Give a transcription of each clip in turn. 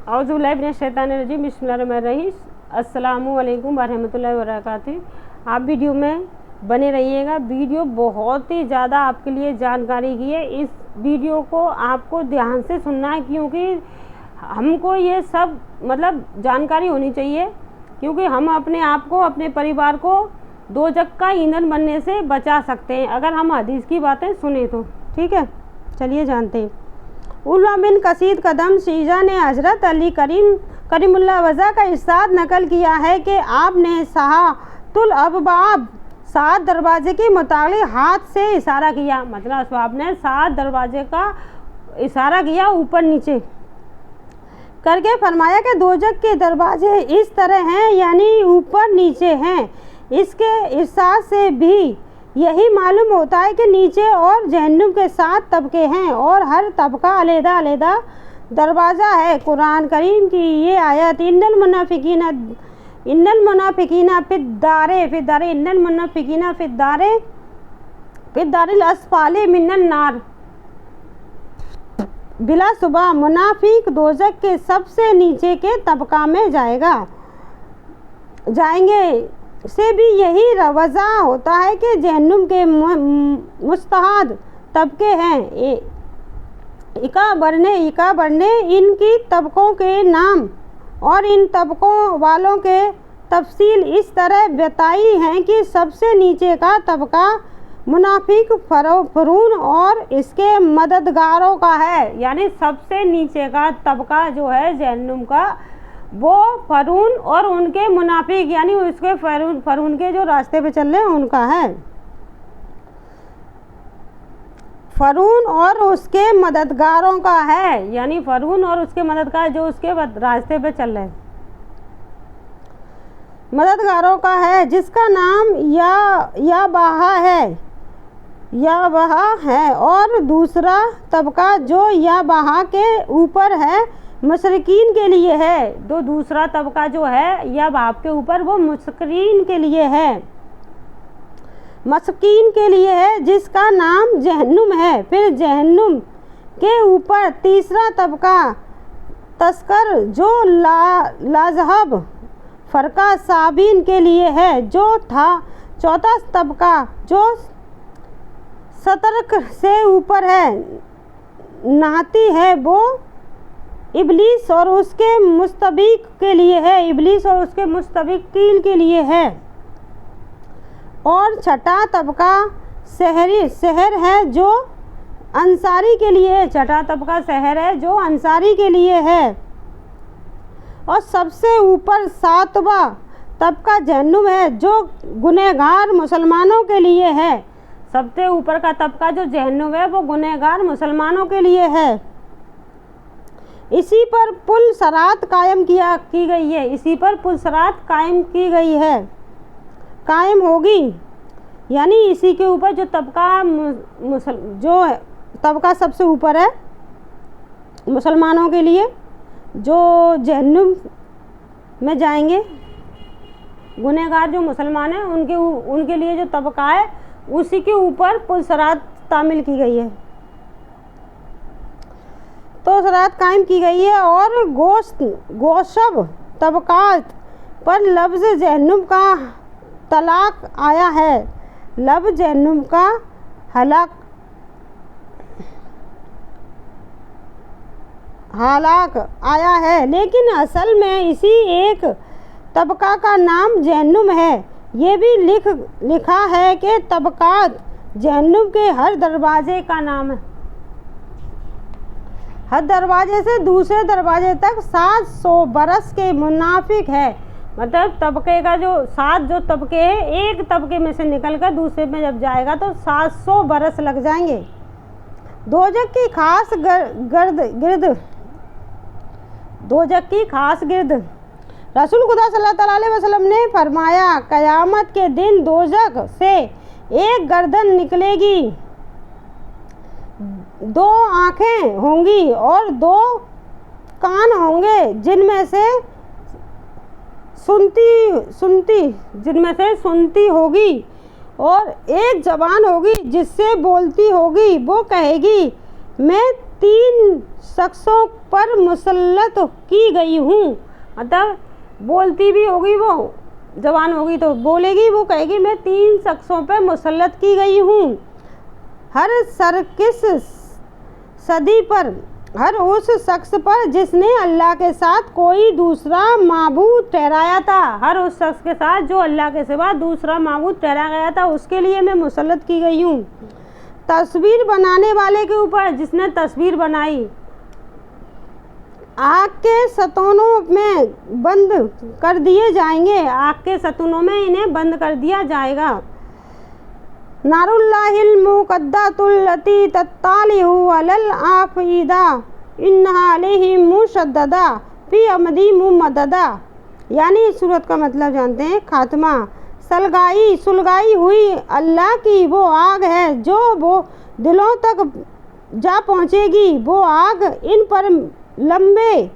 औज़ुबिल्लाहि मिनश्शैतानिर्रजीम बिस्मिल्लाहिर्रहमानिर्रहीम अस्सलामु अलैकुम वरहमतुल्लाहि वबरकातुहू। आप वीडियो में बने रहिएगा। वीडियो बहुत ही ज़्यादा आपके लिए जानकारी की है। इस वीडियो को आपको ध्यान से सुनना है, क्योंकि हमको ये सब मतलब जानकारी होनी चाहिए, क्योंकि हम अपने आप को, अपने परिवार को दोज़ख का ईंधन बनने से बचा सकते हैं अगर हम हदीस की बातें सुने तो। ठीक है, चलिए जानते हैं। उलमा बिन कसीद कदम शीजा ने हज़रत अली करीमुल्लाह वज़ा का इरशाद नकल किया है कि आपने सहातुल अबवाब 7 दरवाजे के मुताबिक हाथ से इशारा किया। मतलब आपने 7 दरवाजे का इशारा किया ऊपर नीचे करके, फरमाया कि दोज़ख के दरवाजे इस तरह हैं, यानी ऊपर नीचे हैं। इसके इरशाद से भी यही मालूम होता है कि नीचे और जहन्नुम के 7 तबके हैं और हर तबका अलग-अलग दरवाज़ा है। कुरान करीम की ये आयत इन्नल मुनाफिकीना फिद्दारिल अस्फाली मिनन नार, बिला सुबह मुनाफिक दोज़ख के सबसे नीचे के तबका में जाएंगे से भी यही वजह होता है कि जहन्नुम के मुस्तहद तबके हैं। इका बढ़ने इनकी तबकों के नाम और इन तबकों वालों के तफसील इस तरह बताई हैं कि सबसे नीचे का तबका मुनाफिक फरून और इसके मददगारों का है। यानी सबसे नीचे का तबका जो है जहन्नुम का, वो फरून और उनके मुनाफिक यानी उसके फरून के जो रास्ते पे चल रहे हैं उनका है। फरून और उसके मददगारों का है, यानी फरून और उसके मददगार जो उसके रास्ते पे चल रहे हैं, मददगारों का है, जिसका नाम या बहा है। और दूसरा तबका जो या बहा के ऊपर है मुशरिकीन के लिए है। तो दूसरा तबका जो है या बाप के ऊपर, वो मुशरिकीन के लिए है, जिसका नाम जहन्नुम है। फिर जहन्नुम के ऊपर तीसरा तबका तस्कर जो लाजहब फरका साबिन के लिए है, जो था चौथा तबका जो सतर्क से ऊपर है नाती है, वो इब्लीस और उसके मुस्तबिक के लिए है, इब्लीस और उसके मुस्तबिकीन के लिए है। और छठा तबका शहर है जो अंसारी के लिए, छठा तबका शहर है जो अंसारी के लिए है। और सबसे ऊपर 7वां तबका जहन्नुम है जो गुनहगार मुसलमानों के लिए है। सबसे ऊपर का तबका जो जहन्नुम है वो गुनहगार मुसलमानों के लिए है। इसी पर पुल सरात कायम की गई है, इसी पर पुल सरात कायम होगी। यानी इसी के ऊपर जो तबका सबसे ऊपर है मुसलमानों के लिए, जो जहन्नुम में जाएंगे, गुनहगार जो मुसलमान हैं उनके लिए जो तबका है, उसी के ऊपर पुल सरात तामील की गई है, तो सरात कायम की गई है। और गोशब तबकात पर लफ्ज़ जहन्नुम का तलाक आया है, लफ्ज़ जहन्नुम का हालाक आया है, लेकिन असल में इसी एक तबका का नाम जहन्नुम है। ये भी लिखा है कि तबकात जहन्नुम के हर दरवाजे का नाम है। हर दरवाजे से दूसरे दरवाजे तक 700 बरस के मुनाफिक है। मतलब तबके का जो 7 जो तबके हैं, एक तबके में से निकलकर दूसरे में जब जाएगा तो 700 बरस लग जाएंगे। दोज़ख की खास गिरद रसूल खुदा सल्लल्लाहु अलैहि वसल्लम ने फरमाया, क़यामत के दिन दोज़ख से एक गर्दन निकलेगी, 2 आँखें होंगी और 2 कान होंगे, जिनमें से सुनती होगी, और एक ज़बान होगी जिससे बोलती होगी। वो कहेगी, मैं 3 शख्सों पर मुसल्लत की गई हूँ। मतलब बोलती भी होगी, वो जवान होगी तो बोलेगी, वो कहेगी मैं 3 शख्सों पर मुसल्लत की गई हूँ। हर किस सदी पर, हर उस शख्स पर जिसने अल्लाह के साथ कोई दूसरा माबूद ठहराया था, हर उस शख्स के साथ जो अल्लाह के सिवा दूसरा माबूद ठहराया गया था, उसके लिए मैं मुसल्लत की गई हूँ। तस्वीर बनाने वाले के ऊपर, जिसने तस्वीर बनाई, आग के सतूनों में बंद कर दिए जाएंगे, आग के सतूनों में इन्हें बंद कर दिया जाएगा। नारुल्लाहिल मुक़द्दतुल्लती तत्तालिहु अलल आफ़ईदा इन्नहा अलैहिम मुशद्ददा फी अमदी मुमद्ददा। यानी इस सूरत का मतलब जानते हैं। खात्मा, सुलगाई हुई अल्लाह की वो आग है जो वो दिलों तक जा पहुँचेगी। वो आग इन पर लंबे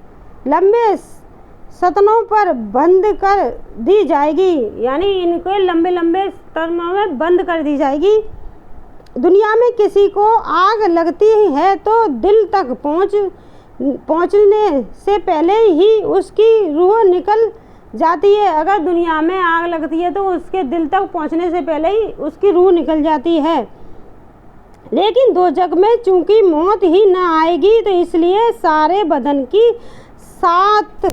सतनों पर बंद कर दी जाएगी, यानी इनको लंबे सतनों में बंद कर दी जाएगी। दुनिया में किसी को आग लगती है तो दिल तक पहुंचने से पहले ही उसकी रूह निकल जाती है। अगर दुनिया में आग लगती है तो उसके दिल तक पहुंचने से पहले ही उसकी रूह निकल जाती है। लेकिन दोजख में चूंकि मौत ही न आएगी तो इसलिए सारे बदन की 7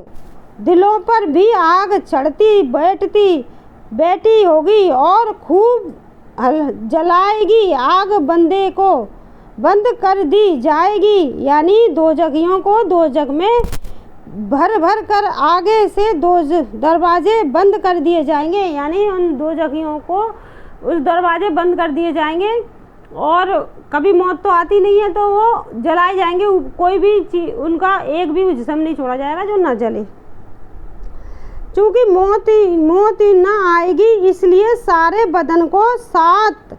दिलों पर भी आग चढ़ती बैठी होगी और खूब जलाएगी। आग बंदे को बंद कर दी जाएगी, यानी दोजखियों को दोजख में भर कर आगे से दरवाजे बंद कर दिए जाएंगे, यानी उन दोजखियों को उस दरवाजे बंद कर दिए जाएंगे। और कभी मौत तो आती नहीं है तो वो जलाए जाएंगे, कोई भी चीज, उनका एक भी जिस्म नहीं छोड़ा जाएगा जो ना जले। चूँकि मौत ना आएगी इसलिए सारे बदन को 7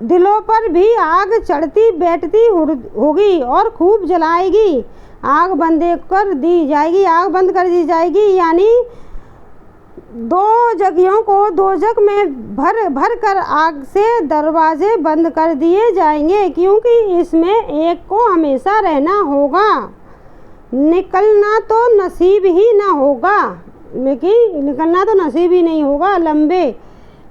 दिलों पर भी आग चढ़ती बैठती होगी और खूब जलाएगी। आग बंद कर दी जाएगी, यानी दोजखियों को दोजख में भर कर आग से दरवाजे बंद कर दिए जाएंगे, क्योंकि इसमें एक को हमेशा रहना होगा, निकलना तो नसीब ही ना होगा, लेकिन निकलना तो नसीब ही नहीं होगा।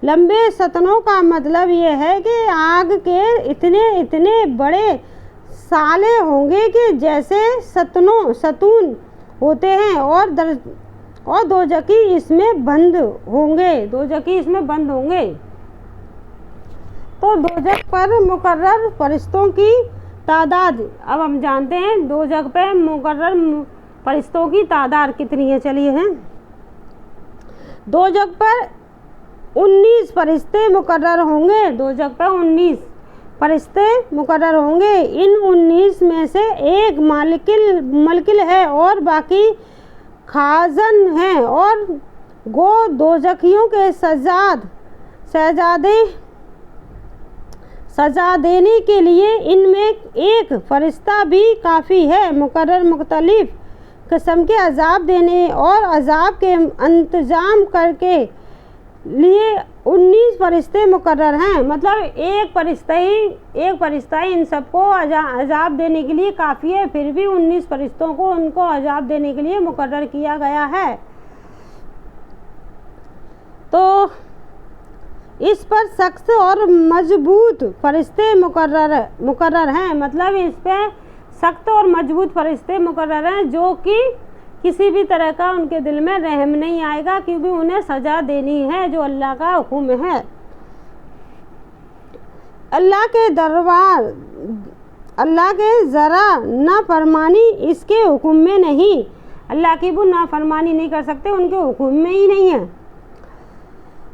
लंबे सतनों का मतलब ये है कि आग के इतने बड़े साले होंगे कि जैसे सतून होते हैं और दोजखी इसमें बंद होंगे। तो दोजख पर मुकर्रर फरिश्तों की तादाद, अब हम जानते हैं दोजख पे मुकर्रर फरिश्तों की तादाद कितनी है। चलिए हैं, दोजख पर 19 फरिश्ते मुकर्रर होंगे। दोजख पर 19 फरिश्ते मुकर्रर होंगे। इन 19 में से एक मलकिल है और बाकी खाजन हैं, और गो दोजखियों के सजा देने के लिए इनमें एक फरिश्ता भी काफ़ी है। मुकर्रर मुख्तलिफ किस्म के अजाब देने और अजाब के इंतज़ाम करके लिए 19 फरिश्ते मुकर्रर हैं। मतलब एक फरिश्ता ही इन सबको अजाब देने के लिए काफ़ी है, फिर भी 19 फरिश्तों को उनको अजाब देने के लिए मुकर्रर किया गया है। तो इस पर सख्त और मजबूत फरिश्ते मुकर्रर हैं। मतलब इस पर सख्त और मजबूत फरिश्ते मुकर्रर हैं जो कि किसी भी तरह का उनके दिल में रहम नहीं आएगा, क्योंकि उन्हें सज़ा देनी है जो अल्लाह का हुक्म है। अल्लाह के ज़रा नाफरमानी इसके हुक्म में नहीं, अल्लाह की वो नाफरमानी नहीं कर सकते, उनके हुक्म में ही नहीं है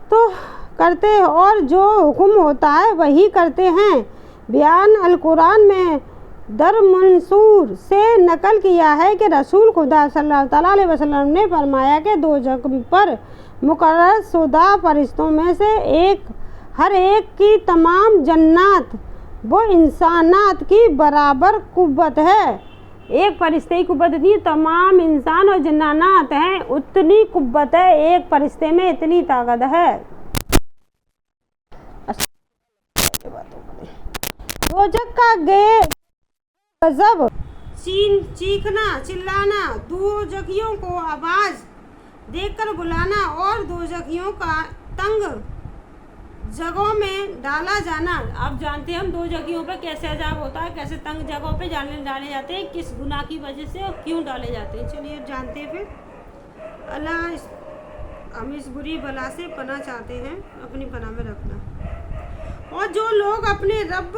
तो करते हैं, और जो हुक्म होता है वही करते हैं। बयान अल कुरान में दर मंसूर से नकल किया है कि रसूल खुदा सल्लल्लाहु अलैहि वसल्लम ने फरमाया कि दोजख पर मुकर्रर शुदा फरिश्तों में से हर एक की तमाम जन्नात वो इंसानात की बराबर कुव्वत है। एक फरिश्ते की कुव्वत इतनी, तमाम इंसान और जन्नात हैं उतनी कुव्वत है, एक फरिश्ते में इतनी ताकत है। दोजख का गजब, चीखना चिल्लाना, दोजखियों को आवाज देकर बुलाना और दोजखियों का तंग जगहों में डाला जाना। आप जानते हैं हम दोजखियों पे कैसे अजाब होता है, कैसे तंग जगहों पे डाले जाते हैं, किस गुनाह की वजह से और क्यों डाले जाते हैं। चलिए जानते हैं फिर। अल्लाह हम इस बुरी बला से पनाह चाहते हैं, अपनी पनाह में रखना। और जो लोग अपने रब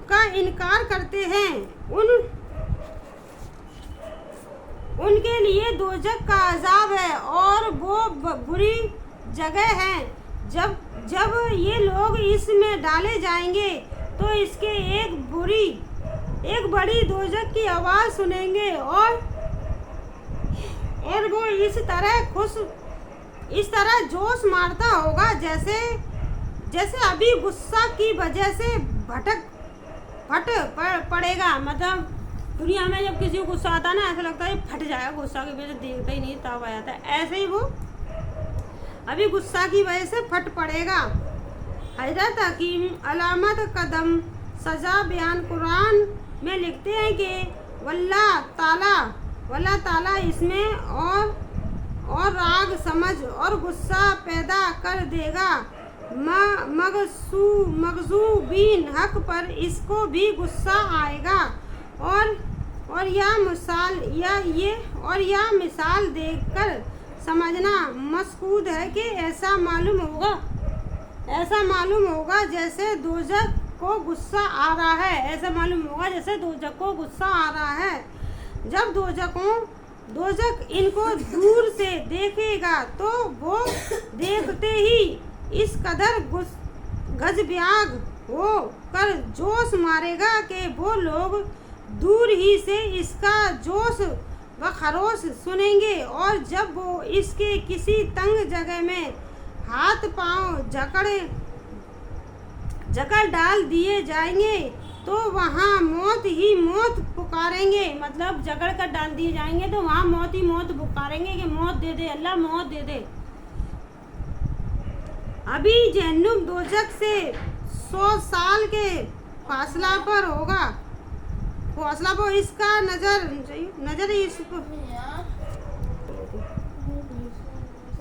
का इनकार करते हैं उनके लिए दोजख का अजाब है और वो बुरी जगह है। जब ये लोग इसमें डाले जाएंगे तो इसके एक बड़ी दोजख की आवाज़ सुनेंगे और वो इस तरह जोश मारता होगा जैसे अभी गुस्सा की वजह से फट पड़ेगा। मतलब दुनिया में जब किसी को गुस्सा आता है ना, ऐसा लगता है फट जाएगा, गुस्सा की वजह से देखता ही नहीं तब आ जाता है। ऐसे ही वो अभी गुस्सा की वजह से फट पड़ेगा। हजरत हकीम अलामत कदम सजा बयान कुरान में लिखते हैं कि वल्लाह ताला इसमें और राग समझ और गुस्सा पैदा कर देगा। मगजूबीन हक पर इसको भी गुस्सा आएगा और यह मिसाल देखकर समझना मकसूद है कि ऐसा मालूम होगा जैसे दोजख को गुस्सा आ रहा है। ऐसा मालूम होगा जैसे दोजख को गुस्सा आ रहा है। जब दोजख इनको दूर से देखेगा तो वो देखते ही इस कदर गजब्याग हो कर जोश मारेगा कि वो लोग दूर ही से इसका जोश व खरोश सुनेंगे और जब वो इसके किसी तंग जगह में हाथ पांव जकड़ डाल दिए जाएंगे तो वहाँ मौत ही मौत पुकारेंगे। मतलब जकड़ कर डाल दिए जाएंगे तो वहाँ मौत ही मौत पुकारेंगे कि मौत दे दे अल्लाह, मौत दे दे। अभी जहन्नुम दोजख से 100 साल के फासला पर होगा। इसका नजर इस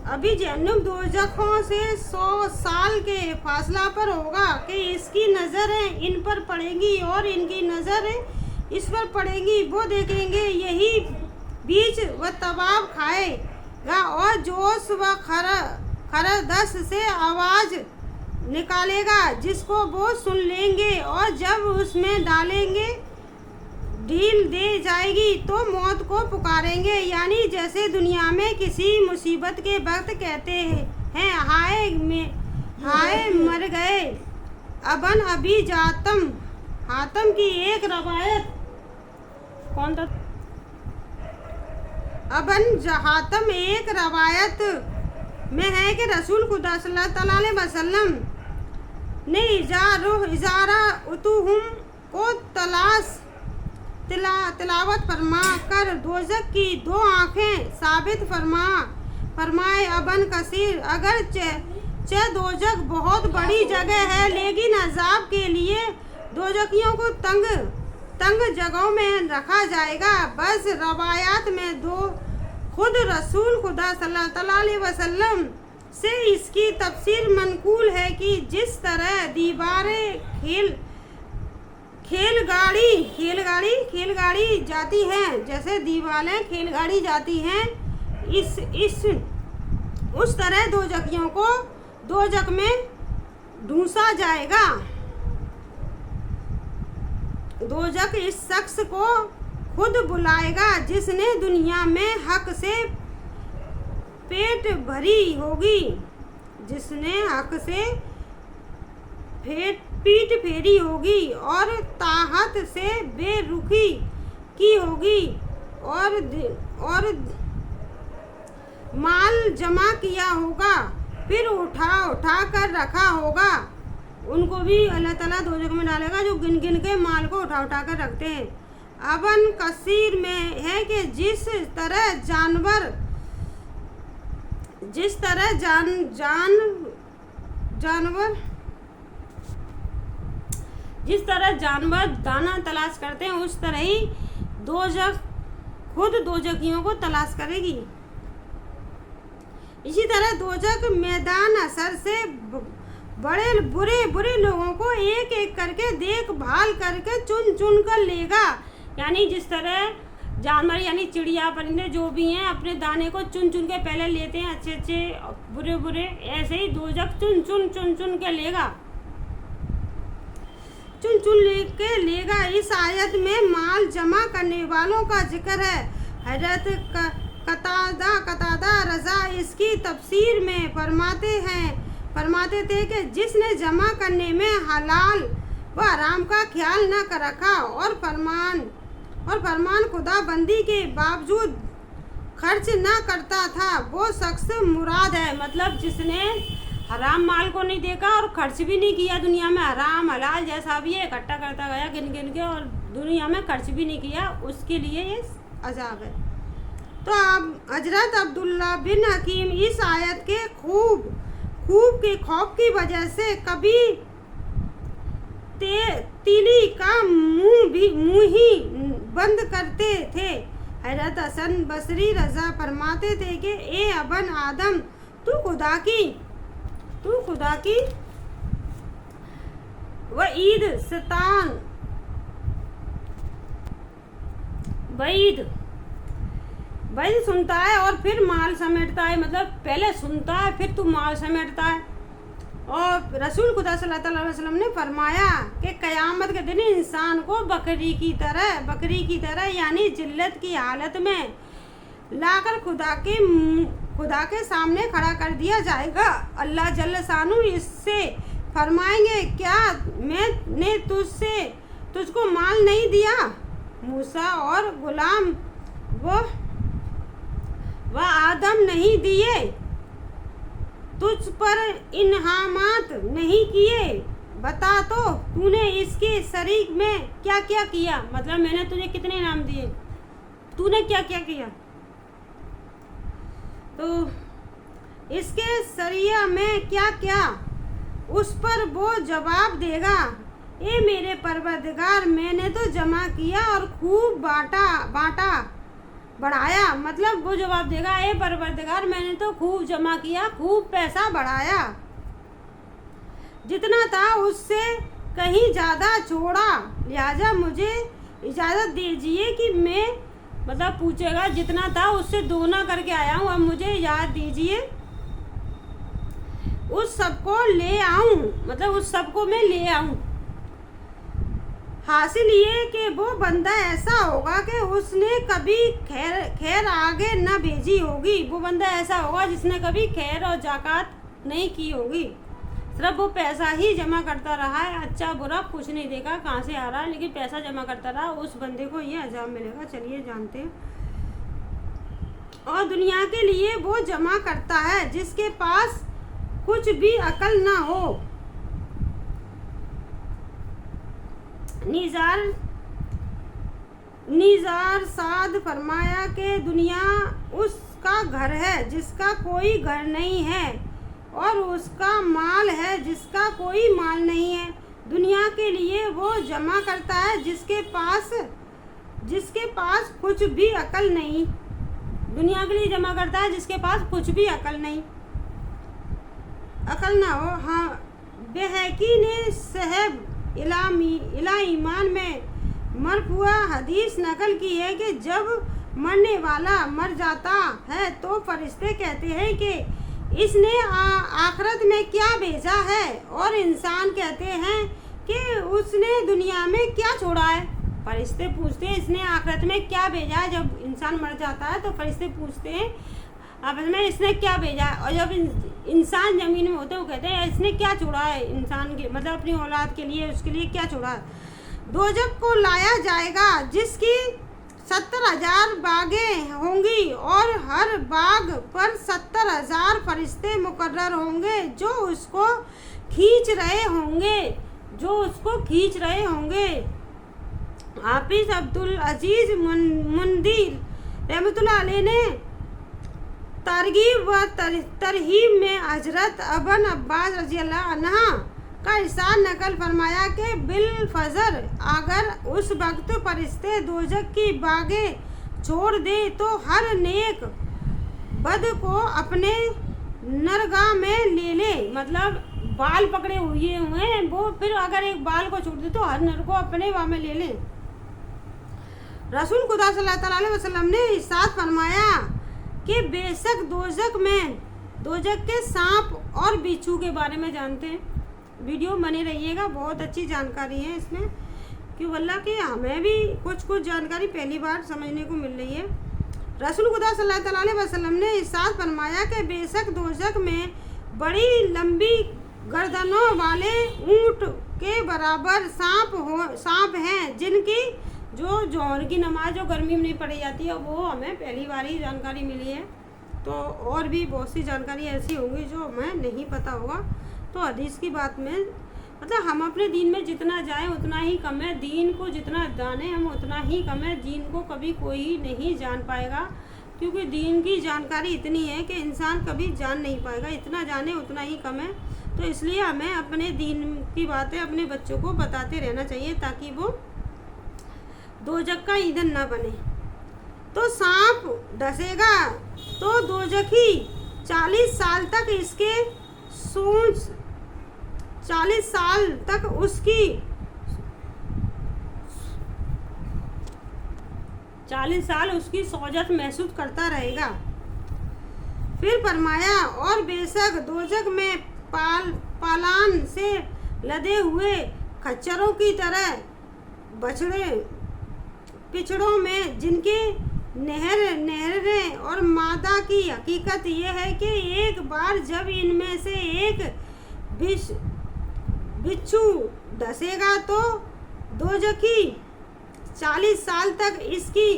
अभी जहन्नुम दोजखों से 100 साल के फासला पर होगा कि इसकी नज़रें इन पर पड़ेंगी और इनकी नज़रें इस पर पड़ेंगी। वो देखेंगे यही बीच व तबाब खाएगा और जोश व खरदस से आवाज़ निकालेगा जिसको वो सुन लेंगे और जब उसमें ढील दे जाएगी तो मौत को पुकारेंगे। यानी जैसे दुनिया में किसी मुसीबत के वक्त कहते हैं हाय मर गए। अबन अभी जातम हातम की एक रवायत कौन था? अबन जहातम एक रवायत में है कि रसूल खुदा सल्लल्लाहु अलैहि वसल्लम ने इजारा उतुहुम को तिलावत फरमा कर दोजख की 2 आँखें साबित फरमाए। अबन कसीर अगर दोजख बहुत बड़ी जगह है लेकिन अजाब के लिए दोजखियों को तंग जगहों में रखा जाएगा। बस रवायात में खुद रसूल खुदा सल्लल्लाहु अलैहि वसल्लम से इसकी तफसीर मनकूल है कि जिस तरह दीवारें खेलगाड़ी जाती हैं, जैसे दीवारें खेलगाड़ी जाती हैं, उस तरह दोजखियों को दोजख में ढूंसा जाएगा। दोजख इस शख्स को खुद बुलाएगा जिसने दुनिया में हक से पीठ फेरी होगी और ताहत से बेरुखी की होगी और माल जमा किया होगा फिर उठा कर रखा होगा। उनको भी अल्लाह ताला दोजख में डालेगा जो गिन के माल को उठा कर रखते हैं। अबन कसीर में है कि जिस जिस तरह जानवर दाना तलाश करते हैं उस तरह ही दोजख खुद दोजखियों को तलाश करेगी। इसी तरह दोजख मैदान असर से बड़े बुरे बुरे लोगों को एक एक करके देखभाल करके चुन चुन कर लेगा। यानी जिस तरह जानवर यानी चिड़िया परिंदे जो भी हैं अपने दाने को चुन चुन के पहले लेते हैं, अच्छे अच्छे बुरे बुरे, ऐसे ही दोजख चुन चुन के लेगा, चुन चुन लेके लेगा। इस आयत में माल जमा करने वालों का जिक्र है। हजरत कतादा रजा इसकी तफसीर में फरमाते थे कि जिसने जमा करने में हलाल व हराम का ख्याल न कर रखा और फरमान खुदाबंदी के बावजूद खर्च न करता था वो शख्स मुराद है। मतलब जिसने हराम माल को नहीं देखा और खर्च भी नहीं किया, दुनिया में हराम हलाल जैसा भी है इकट्ठा करता गया गिन गिन के और दुनिया में खर्च भी नहीं किया, उसके लिए ये अजाब है। तो अब हजरत अब्दुल्ला बिन हकीम इस आयत के खूब के खौफ की वजह से कभी तीली का मुंह ही बंद करते थे। हजरत हसन बसरी रजा फरमाते थे कि ए अबन आदम तू खुदा की वईद सुनता है और फिर माल समेटता है। मतलब पहले सुनता है फिर तू माल समेटता है। और रसूल खुदा सल्लल्लाहु अलैहि वसल्लम ने फरमाया कि क़यामत के दिन इंसान को बकरी की तरह यानी जिल्लत की हालत में लाकर खुदा के सामने खड़ा कर दिया जाएगा। अल्लाह जल्ल शानु इससे फरमाएंगे क्या मैंने तुझको माल नहीं दिया? मूसा और गुलाम वह आदम नहीं दिए? तुझ पर इन्हामात नहीं किए? बता तो तूने इसके शरीक में क्या क्या किया? मतलब मैंने तुझे कितने इनाम दिए, तूने क्या क्या किया? तो इसके सरिया में क्या क्या? उस पर वो जवाब देगा, ए मेरे परवरदिगार मैंने तो जमा किया और खूब बांटा बढ़ाया। मतलब वो जवाब देगा, ए परवरदिगार मैंने तो खूब जमा किया, खूब पैसा बढ़ाया, जितना था उससे कहीं ज़्यादा छोड़ा, लिहाजा मुझे इजाज़त दीजिए कि मैं मतलब पूछेगा जितना था उससे दोगुना करके आया हूँ, अब मुझे याद दीजिए उस सबको ले आऊँ, मतलब उस सबको मैं ले आऊँ। हासिल ये कि वो बंदा ऐसा होगा कि उसने कभी खैर आगे न भेजी होगी। वो बंदा ऐसा होगा जिसने कभी खैर और जाकात नहीं की होगी, सिर्फ वो पैसा ही जमा करता रहा है, अच्छा बुरा कुछ नहीं देखा कहाँ से आ रहा है, लेकिन पैसा जमा करता रहा। उस बंदे को ये अजाब मिलेगा। चलिए जानते हैं। और दुनिया के लिए वो जमा करता है जिसके पास कुछ भी अकल ना हो। निजार साद फरमाया कि दुनिया उसका घर है जिसका कोई घर नहीं है और उसका माल है जिसका कोई माल नहीं है। दुनिया के लिए वो जमा करता है जिसके पास कुछ भी अकल नहीं। दुनिया के लिए जमा करता है जिसके पास कुछ भी अकल ना हो। हाँ, बेहकी ने साहब इला ईमान में मरफुआ हदीस नकल की है कि जब मरने वाला मर जाता है तो फरिश्ते कहते हैं कि इसने आखिरत में क्या भेजा है, और इंसान कहते हैं कि उसने दुनिया में क्या छोड़ा है। फरिश्ते पूछते हैं इसने आखिरत में क्या भेजा है। जब इंसान मर जाता है तो फरिश्ते पूछते हैं आपस में इसने क्या भेजा है, और जब इंसान ज़मीन में होते हैं वो कहते हैं इसने क्या छोड़ा है इंसान के, मतलब अपनी औलाद के लिए, उसके लिए क्या छोड़ा है। दोजख को लाया जाएगा जिसकी 70,000 बागें होंगी और हर बाग पर 70,000 फरिश्ते मुकर्रर होंगे जो उसको खींच रहे होंगे। हाफिज अब्दुल अजीज मुंदीर रहमतुल्लाह अलैह ने तरगीब व तरहीब में हजरत अबन अब्बास रज़ी अल्लाह अन्हा का इरशाद नकल फरमाया कि बिल फजर अगर उस वक्त फरिश्ते दोजख की बागें छोड़ दे तो हर नेक बद को अपने नरगाह में ले ले। मतलब बाल पकड़े हुए हैं वो, फिर अगर एक बाल को छोड़ दे तो हर नर को अपने वहाँ में ले ले। रसूल खुदा सल्लल्लाहु अलैहि वसल्लम ने इरशाद फरमाया कि बेशक दोजख के सांप और बिच्छू के बारे में जानते हैं। वीडियो बने रहिएगा, बहुत अच्छी जानकारी है इसमें, क्यों अल्लाह कि हमें भी कुछ जानकारी पहली बार समझने को मिल रही है। रसूल खुदा सल्लल्लाहु अलैहि वसल्लम ने इरशाद फरमाया कि बेशक दोजख में बड़ी लंबी गर्दनों वाले ऊंट के बराबर सांप हैं जिनकी जो जोहर की नमाज जो गर्मी में नहीं पढ़ी जाती है, वो हमें पहली बार ही जानकारी मिली है। तो और भी बहुत सी जानकारी ऐसी होंगी जो हमें नहीं पता होगा। तो हदीस की बात में मतलब हम अपने दीन में जितना जाएं उतना ही कम है, दीन को जितना जाने हम उतना ही कम है। दीन को कभी कोई नहीं जान पाएगा, क्योंकि दीन की जानकारी इतनी है कि इंसान कभी जान नहीं पाएगा, इतना जाने उतना ही कम है। तो इसलिए हमें अपने दीन की बातें अपने बच्चों को बताते रहना चाहिए ताकि वो दोजख का ईंधन ना बने। तो सांप डसेगा तो दोजखी 40 साल तक इसके सूंस 40 साल तक उसकी 40 साल उसकी सौजत महसूस करता रहेगा। फिर फरमाया और बेशक दोजख में पालान से लदे हुए खच्चरों की तरह पिछड़ों में जिनके नहरें और मादा की हकीकत यह है कि एक बार जब इनमें से एक बिच्छू डसेगा तो दोजखी 40 साल तक इसकी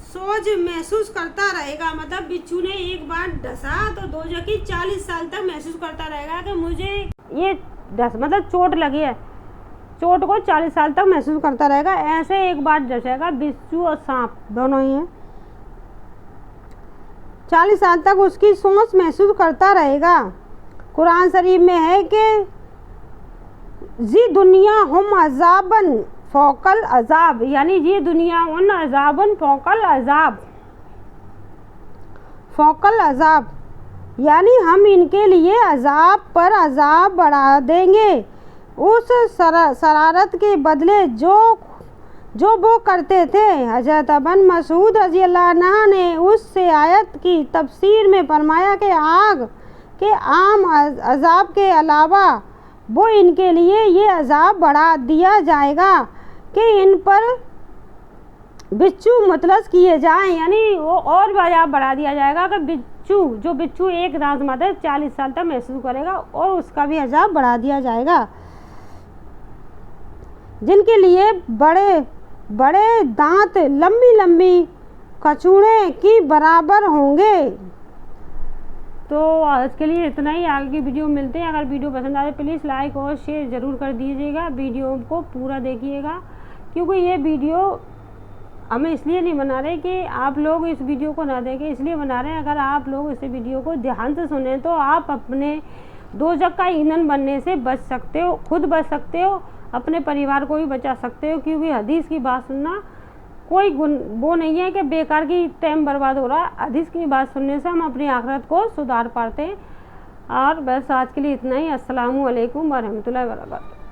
सोच महसूस करता रहेगा। मतलब बिच्छू ने एक बार डसा तो दोजखी 40 साल तक महसूस करता रहेगा कि मुझे ये मतलब चोट लगी है, चोट को 40 साल तक महसूस करता रहेगा। ऐसे एक बार डसेगा बिच्छू और सांप दोनों ही हैं, 40 साल तक उसकी सोच महसूस करता रहेगा। कुरान शरीफ में है कि जी दुनिया हम अजाबन फ़ौकल अजाब, यानी ये दुनिया उन अजाबन फ़ौकल अजाब, यानी हम इनके लिए अजाब पर अजाब बढ़ा देंगे उस शरारत के बदले जो वो करते थे। हज़रत अबन मसूद रज़ी अल्लाह अन्हु ने उससे आयत की तफसीर में फरमाया कि आग के आम अजाब के अलावा वो इनके लिए ये अजाब बढ़ा दिया जाएगा कि इन पर बिच्छू मुतलस किए जाएं, यानी वो और भी अजाब बढ़ा दिया जाएगा कि बिच्छू एक दांत मात्र 40 साल तक महसूस करेगा और उसका भी अजाब बढ़ा दिया जाएगा। जिनके लिए बड़े बड़े दांत लंबी कचूड़े की बराबर होंगे। तो आज के लिए इतना ही, आगे की वीडियो मिलते हैं। अगर वीडियो पसंद आए प्लीज़ लाइक और शेयर ज़रूर कर दीजिएगा। वीडियो को पूरा देखिएगा, क्योंकि ये वीडियो हमें इसलिए नहीं बना रहे कि आप लोग इस वीडियो को ना देखें, इसलिए बना रहे हैं अगर आप लोग इस वीडियो को ध्यान से सुने तो आप अपने दोजख का ईंधन बनने से बच सकते हो, खुद बच सकते हो, अपने परिवार को भी बचा सकते हो। क्योंकि हदीस की बात सुनना कोई वो नहीं है कि बेकार की टाइम बर्बाद हो रहा है। हदीस की बात सुनने से हम अपनी आखिरत को सुधार पाते हैं। और बस आज के लिए इतना ही। अस्सलामु अलैकुम वरहमतुल्लाहि वबरकातुहू।